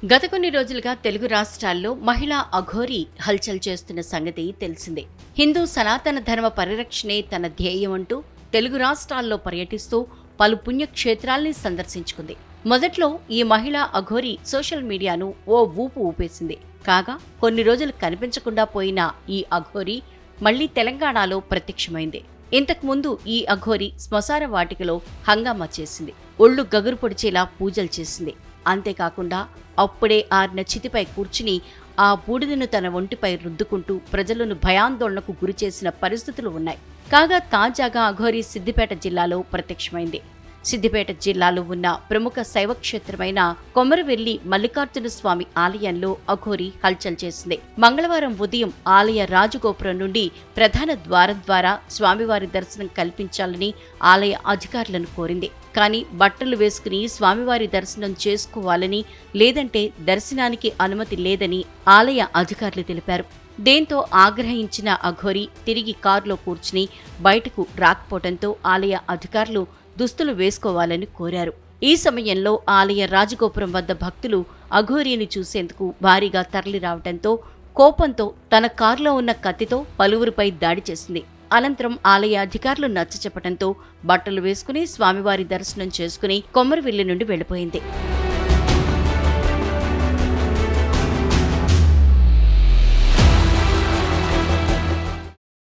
గత కొన్ని రోజులుగా తెలుగు రాష్ట్రాల్లో మహిళా అఘోరీ హల్చల్ చేస్తున్న సంగతి తెలిసిందే. హిందూ సనాతన ధర్మ పరిరక్షణే తన ధ్యేయం అంటూ తెలుగు రాష్ట్రాల్లో పర్యటిస్తూ పలు పుణ్యక్షేత్రాల్ని సందర్శించుకుంది. మొదట్లో ఈ మహిళా అఘోరీ సోషల్ మీడియాను ఓ ఊపు ఊపేసింది. కాగా కొన్ని రోజులు కనిపించకుండా పోయిన ఈ అఘోరీ మళ్లీ తెలంగాణలో ప్రత్యక్షమైంది. ఇంతకుముందు ఈ అఘోరీ శ్మశాన వాటికలో హంగామా చేసింది. ఒళ్ళు గగురు పొడిచేలా పూజలు చేసింది. అంతేకాకుండా అప్పుడే ఆరిన చితిపై కూర్చుని ఆ బూడిదను తన ఒంటిపై రుద్దుకుంటూ ప్రజలను భయాందోళనకు గురిచేసిన పరిస్థితులు ఉన్నాయి. కాగా తాజాగా అఘోరీ సిద్దిపేట జిల్లాలో ప్రత్యక్షమైంది. సిద్దిపేట జిల్లాలో ఉన్న ప్రముఖ శైవక్షేత్రమైన కొమరవెల్లి మల్లికార్జున స్వామి ఆలయంలో అఘోరీ హల్చల్ చేసింది. మంగళవారం ఉదయం ఆలయ రాజగోపురం నుండి ప్రధాన ద్వారం ద్వారా స్వామివారి దర్శనం కల్పించాలని ఆలయ అధికారులను కోరింది. కానీ బట్టలు వేసుకుని స్వామివారి దర్శనం చేసుకోవాలని, లేదంటే దర్శనానికి అనుమతి లేదని ఆలయ అధికారులు తెలిపారు. దీంతో ఆగ్రహించిన అఘోరీ తిరిగి కారులో కూర్చుని బయటకు రాకపోవడంతో ఆలయ అధికారులు దుస్తులు వేసుకోవాలని కోరారు. ఈ సమయంలో ఆలయ రాజగోపురం వద్ద భక్తులు అఘోరీని చూసేందుకు భారీగా తరలిరావడంతో కోపంతో తన కారులో ఉన్న కత్తితో పలువురిపై దాడి చేసింది. అనంతరం ఆలయ అధికారులు నచ్చచెప్పడంతో బట్టలు వేసుకుని స్వామివారి దర్శనం చేసుకుని కొమరవెల్లి నుండి వెళ్లిపోయింది.